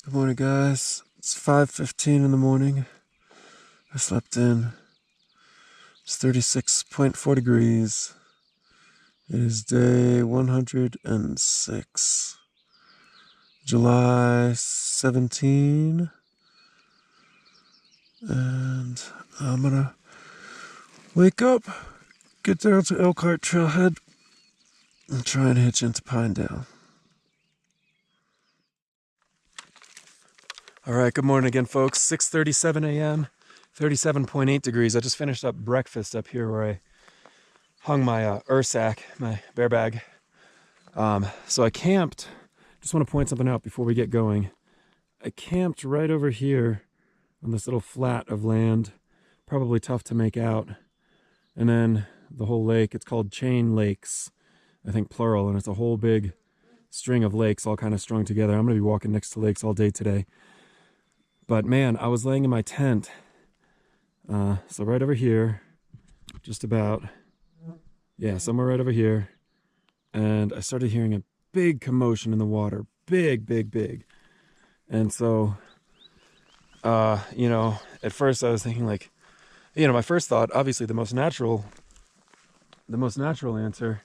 Good morning, guys. It's 5:15 in the morning. I slept in. It's 36.4 degrees. It is day 106, July 17, and I'm gonna wake up, get down to Elkhart Trailhead, and try and hitch into Pinedale. All right, good morning again, folks. 6:37 a.m., 37.8 degrees. I just finished up breakfast up here where I hung my sack, my bear bag. So I camped. Just want to point something out before we get going. I camped right over here on this little flat of land. Probably tough to make out. And then the whole lake, it's called Chain Lakes, I think plural, and it's a whole big string of lakes all kind of strung together. I'm going to be walking next to lakes all day today. But man, I was laying in my tent, so right over here, just about, yeah, somewhere right over here, and I started hearing a big commotion in the water, big. And so, at first I was thinking like, my first thought, obviously the most natural answer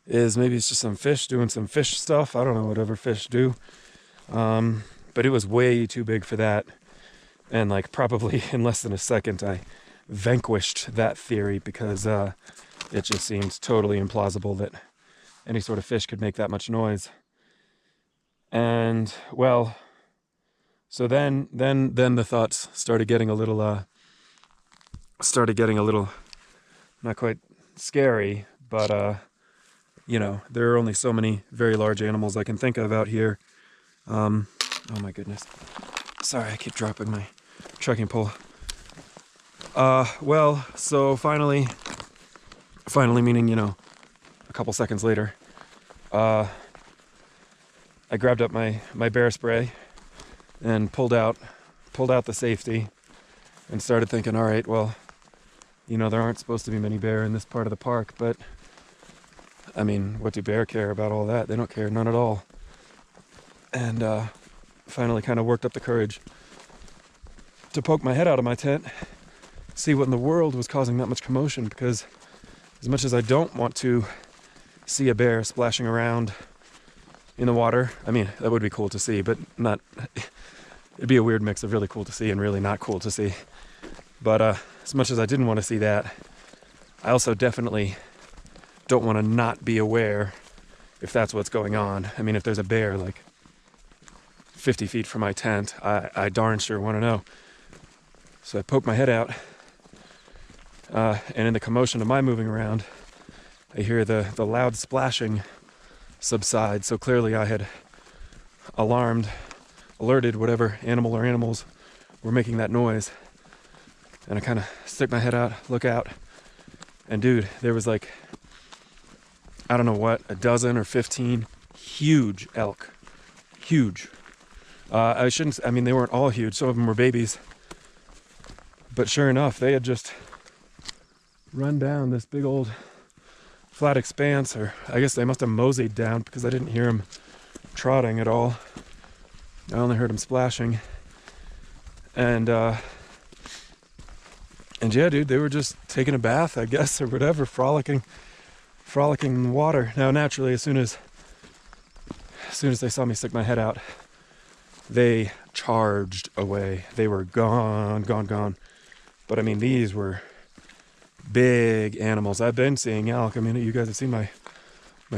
is maybe it's just some fish doing some fish stuff. I don't know, whatever fish do. But it was way too big for that. And like probably in less than a second, I vanquished that theory because it just seemed totally implausible that any sort of fish could make that much noise. And well, so then the thoughts started getting a little not quite scary, but there are only so many very large animals I can think of out here. Oh my goodness. Sorry, I keep dropping my trekking pole. Well, so finally meaning, a couple seconds later, I grabbed up my bear spray and pulled out the safety and started thinking, all right, well, there aren't supposed to be many bear in this part of the park, but I mean, what do bear care about all that? They don't care, none at all. And finally kind of worked up the courage to poke my head out of my tent, see what in the world was causing that much commotion, because as much as I don't want to see a bear splashing around in the water, I mean, that would be cool to see, but not, it'd be a weird mix of really cool to see and really not cool to see. But as much as I didn't want to see that, I also definitely don't want to not be aware if that's what's going on. I mean, if there's a bear like 50 feet from my tent, I darn sure want to know. So I poked my head out, and in the commotion of my moving around, I hear the loud splashing subside. So clearly I had alerted whatever animal or animals were making that noise. And I kind of stick my head out, look out, and dude, there was like, I don't know what, a dozen or 15 huge elk. Huge. They weren't all huge. Some of them were babies. But sure enough, they had just run down this big old flat expanse, or I guess they must have moseyed down because I didn't hear them trotting at all. I only heard them splashing. And yeah, dude, they were just taking a bath, I guess, or whatever, frolicking in the water. Now, naturally, as soon as they saw me stick my head out, they charged away. They were gone. But I mean, these were big animals. I've been seeing elk. I mean, you guys have seen my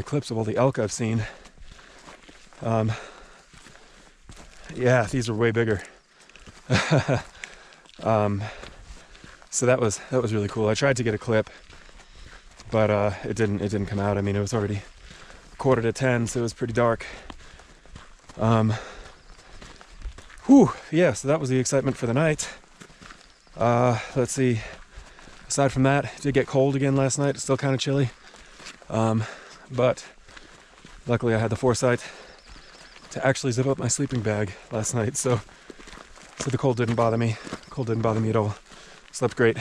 clips of all the elk I've seen. Yeah, these were way bigger. So that was really cool. I tried to get a clip, but it didn't come out. I mean, it was already 9:45, so it was pretty dark. Yeah, so that was the excitement for the night. Let's see. Aside from that, it did get cold again last night. It's still kind of chilly. But luckily I had the foresight to actually zip up my sleeping bag last night. So the cold didn't bother me. Cold didn't bother me at all. Slept great.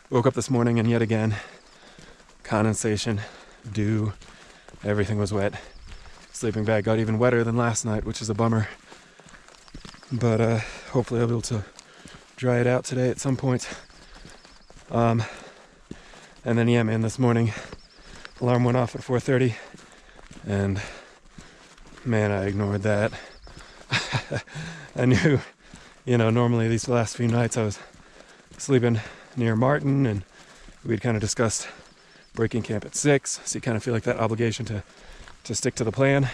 Woke up this morning and yet again, condensation, dew, everything was wet. Sleeping bag got even wetter than last night, which is a bummer. but hopefully I'll be able to dry it out today at some point. And then yeah, man, this morning alarm went off at 4:30, and man, I ignored that. I knew, you know, normally these last few nights I was sleeping near Martin, and we'd kind of discussed breaking camp at 6, so you kind of feel like that obligation to stick to the plan.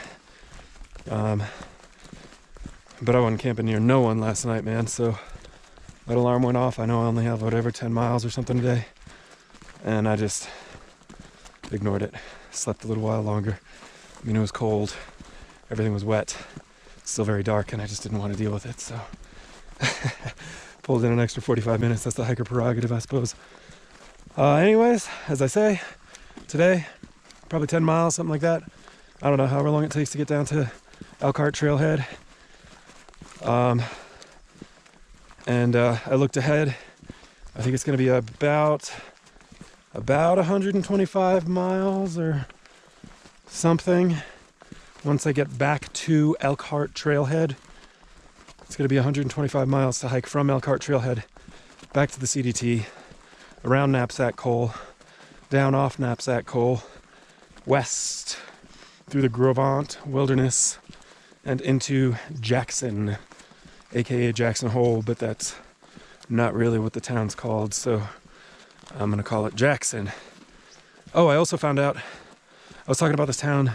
But I wasn't camping near no one last night, man, so that alarm went off. I know I only have whatever 10 miles or something today, and I just ignored it. Slept a little while longer. I mean, it was cold, everything was wet, still very dark, and I just didn't want to deal with it, so pulled in an extra 45 minutes. That's the hiker prerogative, I suppose. Anyways, as I say, today, probably 10 miles, something like that. I don't know, however long it takes to get down to Elkhart Trailhead. And I looked ahead. I think it's going to be about 125 miles or something. Once I get back to Elkhart Trailhead, it's going to be 125 miles to hike from Elkhart Trailhead back to the CDT, around Knapsack Col, down off Knapsack Col, west through the Grovant Wilderness, and into Jackson, aka Jackson Hole, but that's not really what the town's called, so I'm gonna call it Jackson. Oh, I also found out, I was talking about this town,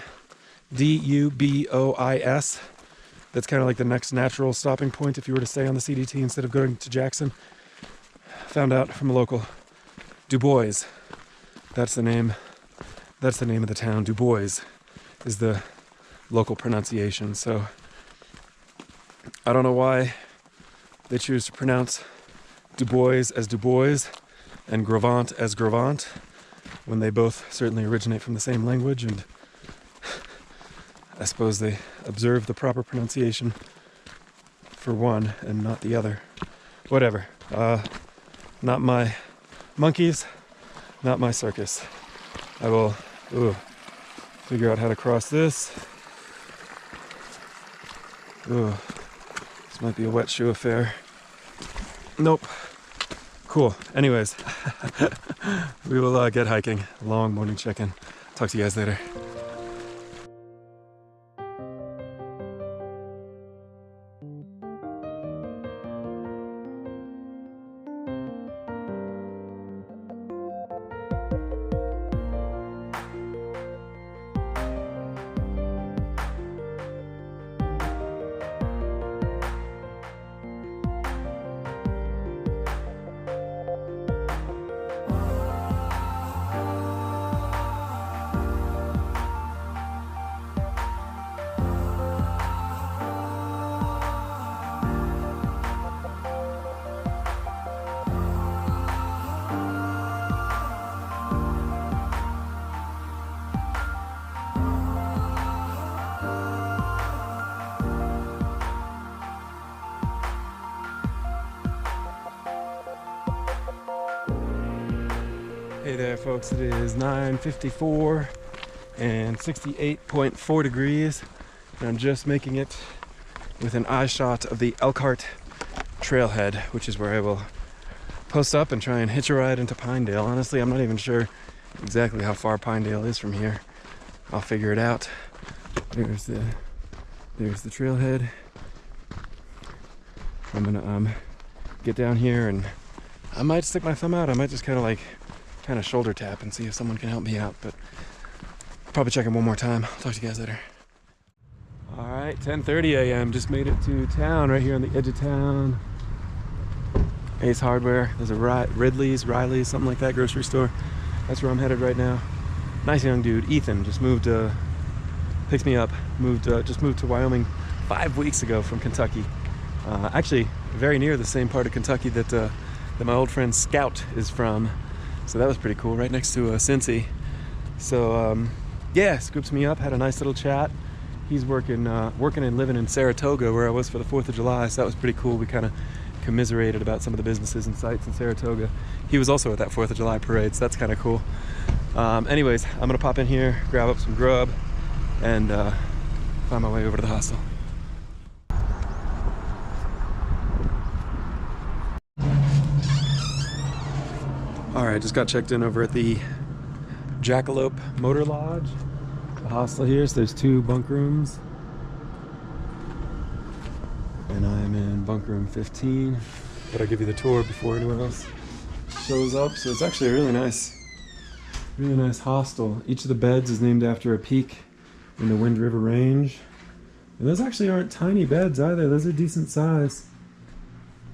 Dubois. That's kind of like the next natural stopping point if you were to stay on the CDT instead of going to Jackson. Found out from a local, Dubois. That's the name of the town. Dubois is the local pronunciation. So I don't know why they choose to pronounce Dubois as Dubois and Grovant as Grovant when they both certainly originate from the same language, and I suppose they observe the proper pronunciation for one and not the other. Whatever. Not my monkeys, not my circus. I will figure out how to cross this. This might be a wet shoe affair. Nope. Cool. Anyways, we will get hiking. Long morning check-in. Talk to you guys later. Hey there folks, it is 9:54 and 68.4 degrees, and I'm just making it with an eye shot of the Elkhart Trailhead, which is where I will post up and try and hitch a ride into Pinedale. Honestly, I'm not even sure exactly how far Pinedale is from here. I'll figure it out. There's the trailhead. I'm gonna get down here, and I might stick my thumb out. I might just kind of shoulder tap and see if someone can help me out, but probably check in one more time. I'll talk to you guys later. All right, 10:30 a.m. Just made it to town, right here on the edge of town. Ace Hardware. There's a Riley's, something like that, grocery store. That's where I'm headed right now. Nice young dude, Ethan, just moved, picks me up, just moved to Wyoming 5 weeks ago from Kentucky. Actually, very near the same part of Kentucky that my old friend Scout is from. So that was pretty cool, right next to Cincy. So yeah, scoops me up, had a nice little chat. He's working and living in Saratoga, where I was for the 4th of July, so that was pretty cool. We kind of commiserated about some of the businesses and sites in Saratoga. He was also at that 4th of July parade, so that's kind of cool. Anyways, I'm gonna pop in here, grab up some grub, and find my way over to the hostel. Alright, just got checked in over at the Jackalope Motor Lodge, the hostel here. So there's 2 bunk rooms. And I'm in bunk room 15. But I'll give you the tour before anyone else shows up. So it's actually a really nice hostel. Each of the beds is named after a peak in the Wind River Range. And those actually aren't tiny beds either. Those are decent size.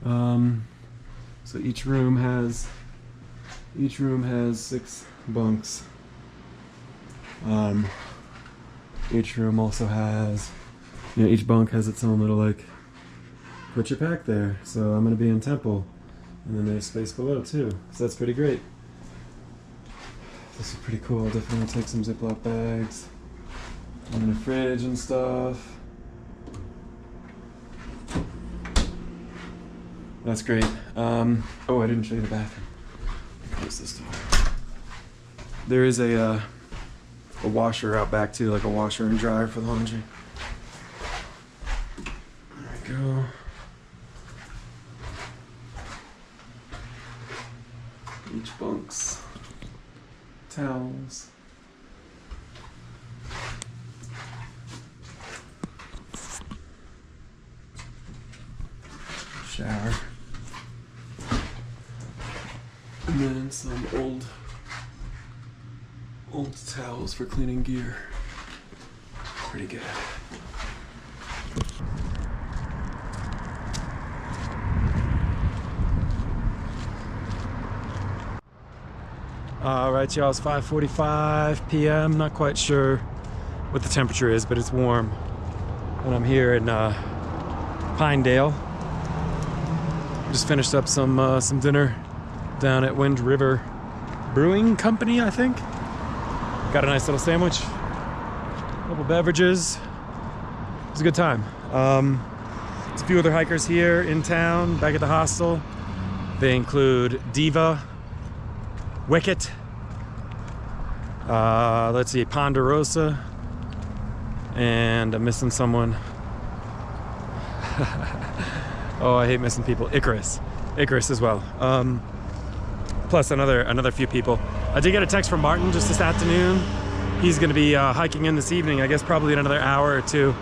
So each room has 6 bunks. Each room also has, each bunk has its own little like put your pack there. So I'm gonna be in Temple, and then there's space below too. So that's pretty great. This is pretty cool. Definitely take some Ziploc bags and a fridge and stuff. That's great. Oh, I didn't show you the bathroom. Close this door. There is a washer out back too, like a washer and dryer for the laundry. There we go. Each bunk's towels. Shower. And then some old towels for cleaning gear. Pretty good. Alright y'all, it's 5:45 p.m. Not quite sure what the temperature is, but it's warm. And I'm here in Pinedale. Just finished up some dinner down at Wind River Brewing Company, I think. Got a nice little sandwich, a couple beverages. It was a good time. There's a few other hikers here in town, back at the hostel. They include Diva, Wicket, let's see, Ponderosa, and I'm missing someone. Oh, I hate missing people. Icarus as well. Plus another few people. I did get a text from Martin just this afternoon. He's going to be hiking in this evening. I guess probably in another hour or 2.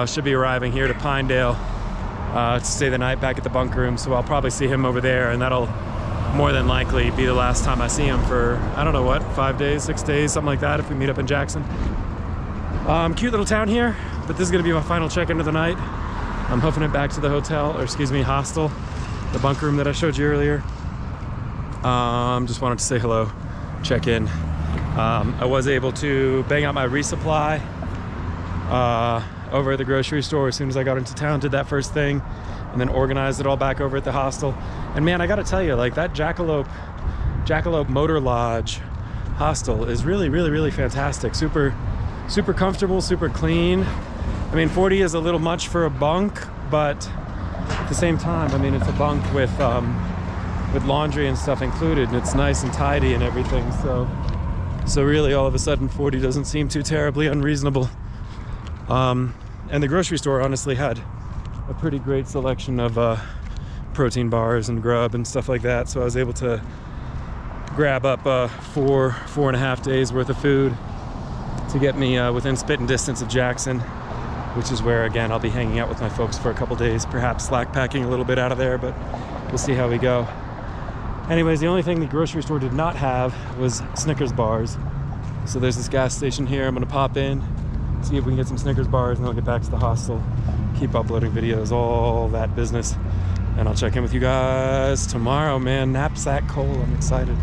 Should be arriving here to Pinedale to stay the night back at the bunk room. So I'll probably see him over there, and that'll more than likely be the last time I see him for, I don't know what, 5 days, 6 days, something like that, if we meet up in Jackson. Cute little town here, but this is going to be my final check-in of the night. I'm hoofing it back to the hotel, or excuse me, hostel, the bunk room that I showed you earlier. Just wanted to say hello, check in. I was able to bang out my resupply over at the grocery store as soon as I got into town, did that first thing, and then organized it all back over at the hostel. And man, I gotta tell you, like that Jackalope Motor Lodge hostel is really fantastic. Super comfortable, super clean. I mean, 40 is a little much for a bunk, but at the same time, I mean, it's a bunk with laundry and stuff included, and it's nice and tidy and everything. So really, all of a sudden, 40 doesn't seem too terribly unreasonable. And the grocery store honestly had a pretty great selection of protein bars and grub and stuff like that. So I was able to grab up 4.5 days worth of food to get me within spitting distance of Jackson, which is where, again, I'll be hanging out with my folks for a couple days, perhaps slack packing a little bit out of there, but we'll see how we go. Anyways, the only thing the grocery store did not have was Snickers bars. So there's this gas station here. I'm gonna pop in, see if we can get some Snickers bars, and then I'll get back to the hostel, keep uploading videos, all that business. And I'll check in with you guys tomorrow, man. Knapsack Cole, I'm excited.